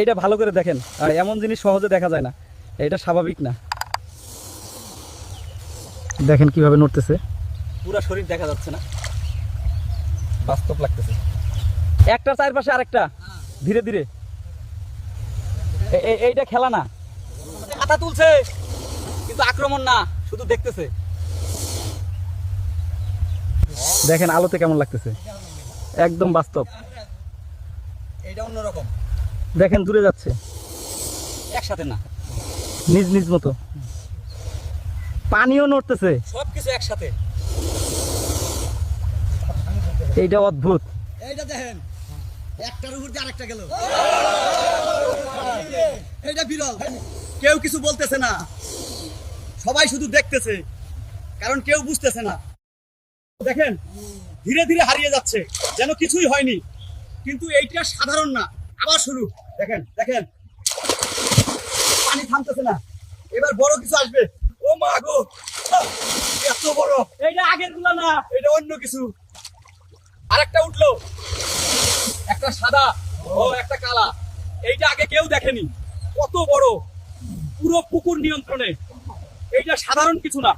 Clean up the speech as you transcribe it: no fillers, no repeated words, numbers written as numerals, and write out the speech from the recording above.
এটা ভালো করে দেখেন, আর এমন জিনিস সহজে দেখা যায় না, এটা স্বাভাবিক না। দেখেন কিভাবে নড়তেছে, পুরো শরীর দেখা যাচ্ছে না, বাস্তব লাগতেছে। একটার চারপাশে আরেকটা, ধীরে ধীরে। এইটা খেলা না, মাথা তুলছে কিন্তু আক্রমণ না, শুধু দেখতেছে। দেখেন আলোতে কেমন লাগতেছে, একদম বাস্তব। এটা অন্যরকম, দেখেন দূরে যাচ্ছে, একসাথে না, নিজ নিজ মতো। পানিও নড়তেছে, সবকিছু একসাথে। এইটা অদ্ভুত। এইটা দেখেন, একটার উপর দিয়ে আরেকটা গেল। এইটা বিরল, কেউ কিছু বলতেছে না, সবাই শুধু দেখতেছে, কারণ কেউ বুঝতেছে না। দেখেন ধীরে ধীরে হারিয়ে যাচ্ছে, যেন কিছুই হয়নি, কিন্তু এইটা সাধারণ না। আবার শুরু, দেখেন দেখেন, পানি থামতেছে না, এবার বড় কিছু আসবে। ও মা গো, এত বড়! এইটা আগের গুলো না, এটা অন্য কিছু। আরেকটা উঠলো, একটা সাদা ও একটা কালা, এইটা আগে কেউ দেখেনি। কত বড়, পুরো পুকুর নিয়ন্ত্রণে। এইটা সাধারণ কিছু না।